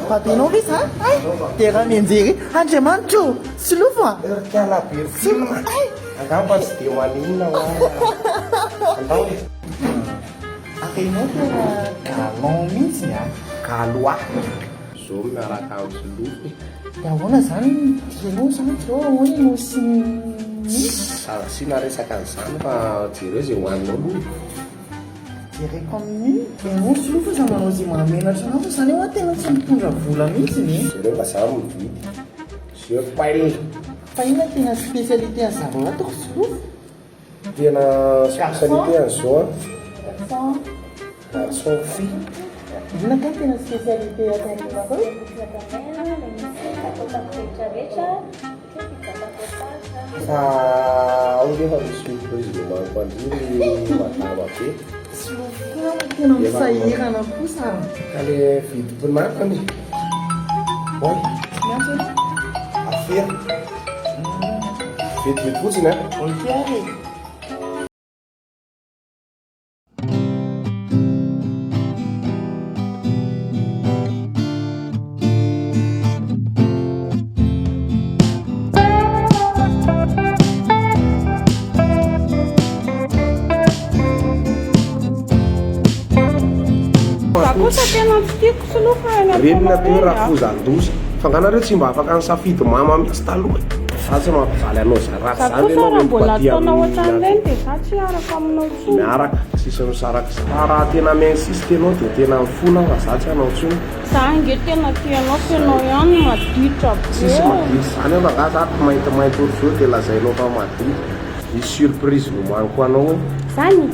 Papinao ve za? Ay, dia raha mianjery Andriamanitro solofo a. Angamba tsy dia maninona andao Akainao tena galon mihitsy a. galoa zao miaraka amin'ny solofo Dia ahoana zany tianao zany zao ahoana ianao sy asiana resaka an'izany fa jereo izay hohaninao aloha jereko amin'ny ianao solofo za manao izay mahamenatra anao fa zany hoa tena tsy mitondra vola mihitsy ny. jereo mba za mividy je paille Fa inona tena spécialité azareo atao solofo? tena spécialité an'izao Garçon. garçon fille Inona ka tena spécialité ataonao? fa ao nefa misy surprise nomaniko andry madama be Solofo tena misahirana kosa. ka le vidy mpinakany oy Miantso ianao? affaire vidividy fotsiny a Oltiare. Kosa tena tsy tiako solofo renina teo raha fozan-dosa fa nganareo tsy mba afaka nisafidy mama mihitsy taloha za tsy mampijaly anao za ratsy za zany kosa raha mbola baty ataona amin'ny ohatran'ireny dia za tsy araka aminao tsony miaraka sisy misaraka fa raha tena mainsisy tenao dia tena mifona fa za tsy anao tsony za nge tena tianao fianao ihany maditra sisy be madity zany ao nga za maintimainty orizao dia lazainao fa madity misy surprise nomaniko anao hoe zany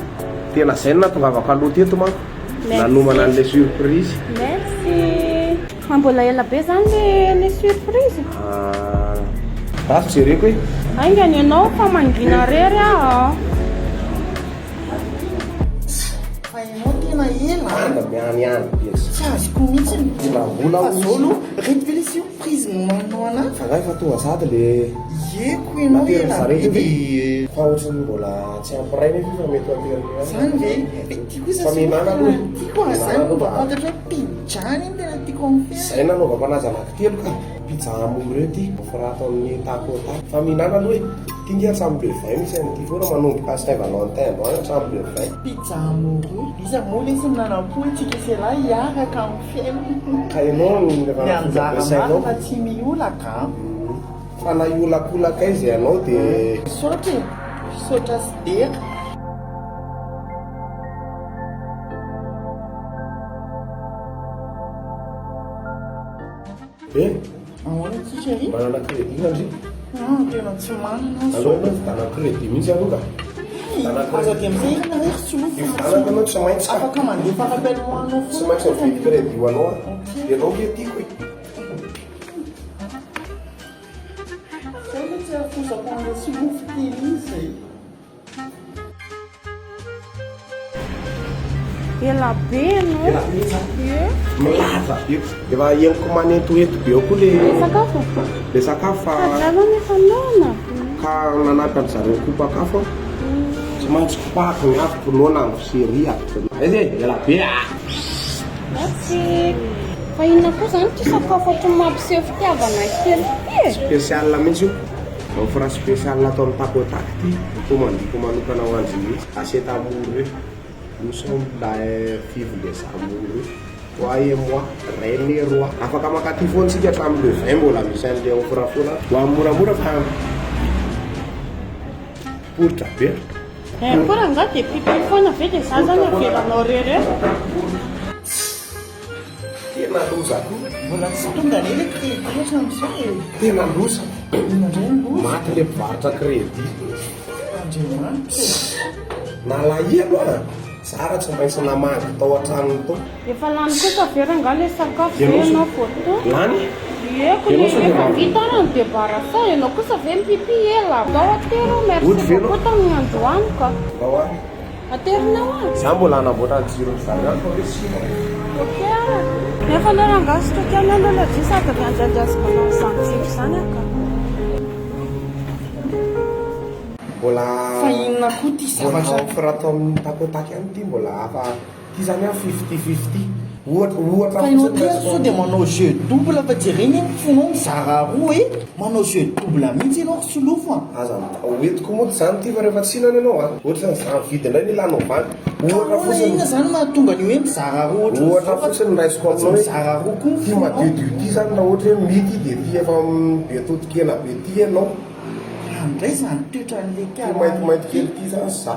tena zay no natongavako aloha teto manko Merci. nanomana an'ilay surprise merci fa mbola ela be zany le surprise rasy jereko hoe aingany ianao fa mangina rery ah Fa ianao tena ela. anda mianiany be Tsy azoko mihitsy ny tena vola fa zao aloha reto ve le surprise nomanao anazy? fa ngay fa tonga sady le Ieko ianao ela be dia fa ohatrany mbola tsy ampiray nefa fa mety aterina zany ve? Ty kosa Fa mihinana aloha. tiako a zany mba fantatra hoe pijany iny tena tiako amin'ny fiaina. zay nanaovako anazy anankitelo ka pizza amory reo ty firato amin'ny takota fa mihinana aloha ty ngia samby be vay misy an'ity foana manomboka Saint Valentin andro any samby be vay Pizza amoureux. Iza moa lesy minanam-poly tsika sela hiaraka amin'ny fiaina. ka ianao Ny anjara marina tsy miolaka. fa na iolakolaka izy ianao dia Saotra e. Saotra sy dera. Ahoana tsy chérie? manana crédit andry Tena tsy manana aloha anao vidana crédit mihitsy aloha ka aza dia amizay irana rehefa solofo vidanako anao tsy maintsy ka afaka mandefa rappel-moanao tsy maintsy mividy crédit ho anao a dia anao ke tiako e zay le tsy afosako an'ilay solofo kely izy. ela be no milaza be efa eniko manentoento be ao koa sakafo le sakafo fa adrava nefa nona ka nanampy an' zareo kopakafo a tsy maintsy kopahako ny afoko nona amin'ny seria izy ela be merci fa inona koa zany ty sakafo ohatrany mampiseho fitiavana kely ty spécial mihitsy io mafra spécial atao amin'ny takotaky ty komandiko manokana ho anzy mihitsy aseta amory reo nous sommes la five les amoureux toi et moi reine et roi afaka makaty foana tsika hatramin'ny le 20 mbola misy an'le offre foana ho amoramora fa poritra be koa nga dia pipi foana ve dia za zany avelanao rery tena lozako Mbola tsy tonga ny le crédit hatramin'izao e. tena loza Indray no maty le mpivarotra crédit Andriamanitra. nalaia aloha zara tsy maintsy namangy tao an-tranony tao efa lany kosa vera nga le sakafo ve ianao foto lany eko le efa vita rano debarasa ianao kosa ve mipipi ela atao atero merci Ohatry ve no? beaucoup tamin'ny androany ka bao a aterinao a za mbola hanamboatra ny tsiro zareo ok nefa lera ngasitra kely aloha le dia sady miandrandraziko anao santsiro zany aka mbola Fa inona koa ty zavatra? offre atao amin'ny takotaky any ty mbola afa ty zany a 50-50 ohatra fa ianao fotsiny ty sao dia manao jeu double fa jereny mifonao mizara roa e manao jeu double mihitsy ianao solofo a aza oetiko moa ty zany ty fa rehefa tsinana ianao a ohatra zany za mividy indray ny lanao valy ohatra fotsiny inona zany mahatonga ny hoe mizara roa ohatra fotsiny raisiko aminao mizara roa koa ty madiodio ty zany raha ohatra hoe mity dia ty efa be totokena be ty ianao andray zany toetra n'le ty maintimainty kely ty zany za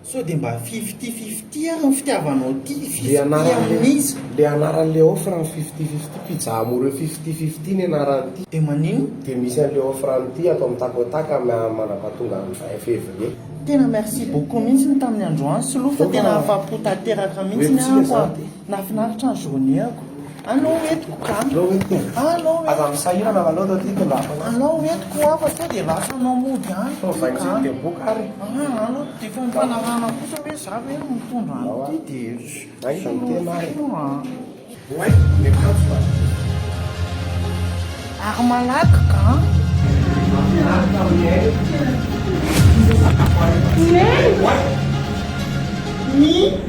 so dia mba 50-50 ary ny fitiavanao ty le 50 amin'izy le anaran'le offre ny 50-50 pijamoa 50-50 ny anaran'ity dia manino dia misy an'le offre n'ity atao mitakotaka manapahatonga amin'ny février tena merci beaucoup mihitsy ny tamin'ny androany soloha fa tena afapo tanteraka mihitsy ny ako a nafinaritra ny journéako anao etiko ka anao aza misahirana valao tatyko lafana anao etiko afa sao dia lasanao mody any vaintsy dia bokary anao dia fa mifanarana kosa hoe za hoe mitondra anyty dia aizany tena ary a oay mekazo ary malaky ka Mais ni